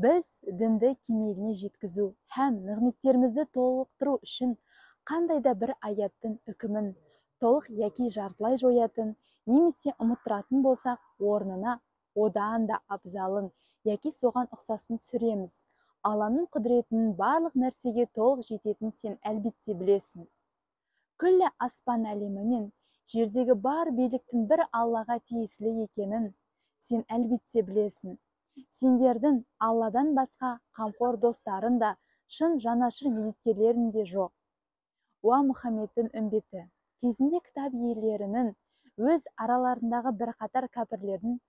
Біз дінді кемеліне жеткізу һәм нығметтерімізді толықтыру үшін қандай да бір аяттың үкімін толық яки жартылай жоятын немесе ұмыттыратын болсақ, орнына одан да абзалын яки соған ұқсасын түсіреміз. Алланың құдіретінің барлық нәрсеге толық жететін сен әлбетте білесің. Күллі аспан әлемі мен жердегі бар биліктің бір Аллаға тиесілі екенін сен әлбетте білесің. Сендердің Алладан басқа қамқор достарын да, шын жанашыр милеткерлерің де жоқ. Уа Мұхаммедтің үмбеті, кезінде кітап иелерінің өз араларындағы бірқатар кәпірлердің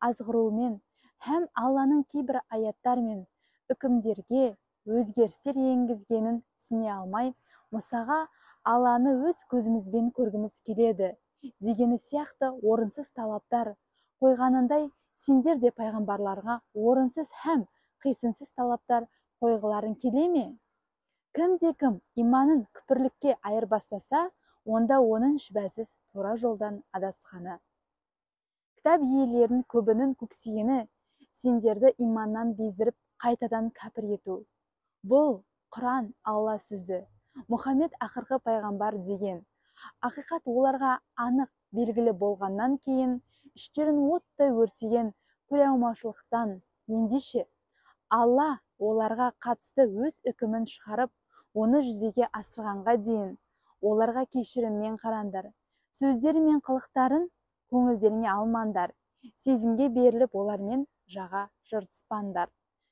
азғыруымен һәм Алланың кейбір аяттар мен үкімдерге өзгерістер енгізгенін түсіне алмай, Мұсаға Алланы өз көзімізбен көргіміз келеді дегені сияқты орынсыз талаптар қойғанындай, сендер де пайғамбарларға орынсыз һәм қисынсыз талаптар қойғыларың келе ме? Кім-кім иманын күпірлікке айырбастаса, онда оның шүбәсіз тура жолдан адасқаны. Кітап иелерінің көбінің көксегені сендерді иманнан бездіріп қайтадан кәпір ету. Бұл Құран Алла сөзі, Мұхаммед ақырғы пайғамбар деген. Ақиқат оларға анық белгілі болғаннан кейін, іштерін оттай өртеген көреалмаушылықтан ендеше Алла оларға қатысты өз үкімін шығарып, оны жүзеге асырғанға дейін оларға кешіріммен қараңдар. Сөздері мен қылықтарын көңілдеріңе алмаңдар. Сезімге беріліп олармен жаға жыртыспаңдар.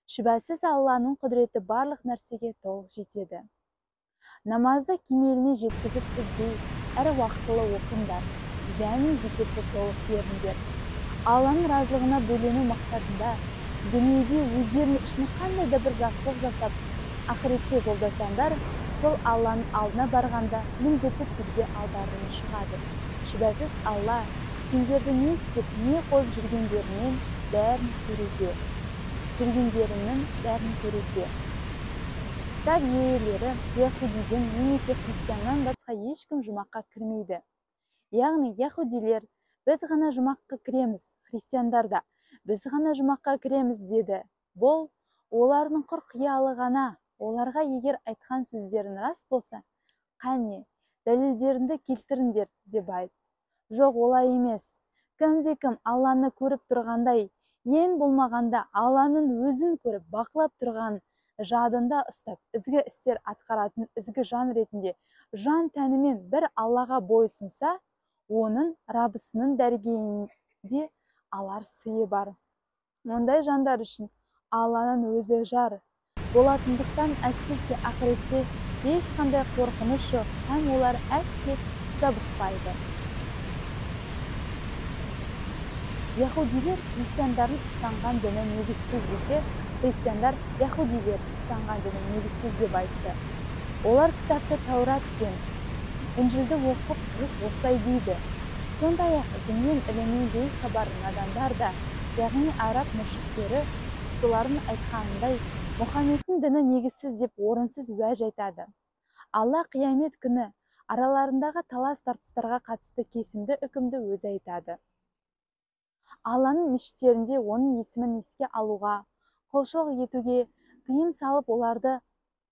Шүбәсіз Алланың құдіреті барлық нәрсеге толық жетеді. Намазды кемеліне жеткізіп үзбей, әр уақытылы оқыңдар және зекетті толық беріңдер. Алланың разылығына бөлену мақсатында дүниеде өздерінің үшін қандай да бір жақсылық жасап, ақыретте жолдасаңдар, сол Алланың алдына барғанда міндетті түрде алдарына шығады. Шүбәсіз Алла сендерді не істеп, не қойып жүргендерінің бәрін көруде. Кітап иелері яһудиден немесе христианнан басқа ешкім жұмаққа кірмейді. Яғни яһудилер біз ғана жұмаққа кіреміз, христиандар да біз ғана жұмаққа кіреміз деді. Бұл олардың құр қиялы ғана. Оларға егер айтқан сөздерін рас болса, қане, дәлелдеріңді келтіріңдер деп айт. Жоқ, олай емес. Кім-кім Алланы көріп тұрғандай, ең болмағанда Алланың өзін көріп, бақылап тұрған жадында ұстап, ізгі істер атқаратын ізгі жан ретінде жан тәнімен бір Аллаға бойсынса, оның Раббысының дәргейінде алар сыйы бар. Ондай жандар үшін Алланың өзі жар болатындықтан, әсіресе ақыретте ешқандай қорқыныш жоқ һәм олар әсте жабықпайды. Яһудилер христиандардың ұстанған діні негізсіз десе, христиандар яһудилер ұстанған діні негізсіз деп айтты. Олар кітапты Таурат пен Инжилді оқып осылай дейді. Сондай-ақ діннен ілімнен бейхабар надандар да, яғни араб мүшриктері солардың айтқанындай Мұхаммедтің діні негізсіз деп орынсыз уәж айтады. Алла қиямет күні араларындағы талас тартыстарға қатысты кесімді үкімді өзі айтады. Алланың мешіттерінде оның есімін еске алуға, құлшылық етуге тыйым салып, оларды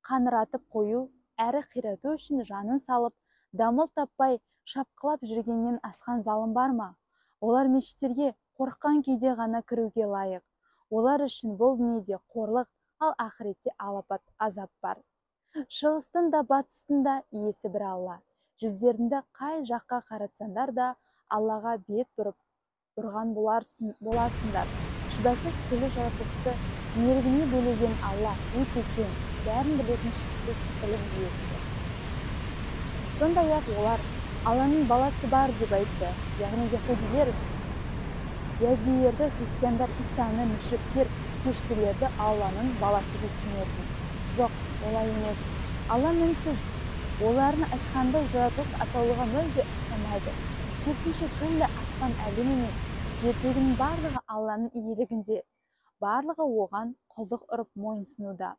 қаңыратып қою, әрі қирату үшін жанын салып, дамыл таппай шапқылап жүргеннен асқан залым бар ма? Олар мешіттерге қорыққан күйде ғана кіруге лайық. Олар үшін бұл дүниеде қорлық, ал ақыретте алапат азап бар. Шығыстың да батыстың да иесі бір Алла. Жүздеріңді қай жаққа қаратсаңдар да Аллаға бет бұрған боласыңдар. Шүбәсіз күллі жаратылысты мейірбіне бөлеген Алла өте кең, бәрін білетін шексіз білім иесі. Сондай-ақ олар Алланың баласы бар деп айтты. Яғни яһудилер Язиерді, христиандар Исаны, мүшриктер пештелерді Алланың баласы деп сенетін. Жоқ, олай емес. Алла мінсіз. Олардың айтқандай жаратылыс атаулыға мүлде ұқсамайды. Керісінше күллі аспан әлемі мен жердегінің барлығы Алланың иелігінде, барлығы оған құлдық ұрып мойынсынуда.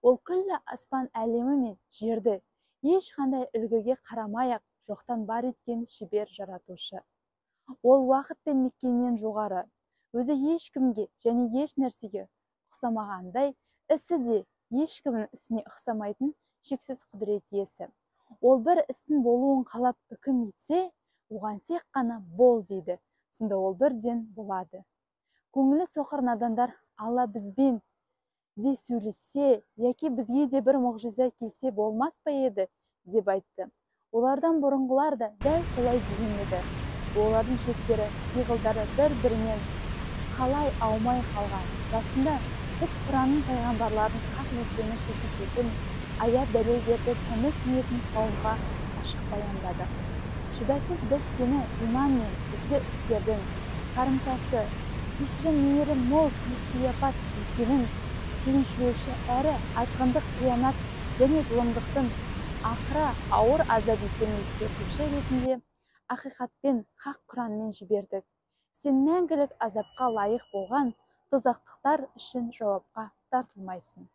Ол күллі аспан әлемі мен жерді ешқандай үлгіге қарамай-ақ жоқтан бар еткен шебер жаратушы. Ол уақыт пен мекеннен жоғары, өзі ешкімге және еш нәрсеге ұқсамағандай, ісі де ешкімнің ісіне ұқсамайтын шексіз құдірет иесі. Ол бір істің болуын қалап үкім етсе, оған тек қана бол дейді. Сонда ол бірден болады. Көңілі соқыр надандар Алла бізбен де сөйлессе, яки бізге де бір мұғжиза келсе болмас па еді, деп айтты. Олардан бұрынғылар да дәл солай деген еді. Олардың жүректері, пиғылдары бір-бірінен қалай аумай қалған. Расында біз Құранның пайғамбарлардың хақ екенін көрсететін аят дәлелдерді кәміл сенетін қауымға ашық баяндадық. Шүбәсіз біз сені иман мен ізгі істердің қарымтасы, кешірім мейірім мол сияпат екенін, сүйіншілеуші әрі азғындық, қиянат және зұлымдықтың ақыры ауыр азап екенін ескертуші ретінде ақиқатпен, хақ Құранмен жібердік. Сен мәңгілік азапқа лайық болған тозақтықтар үшін жауапқа тартылмайсың.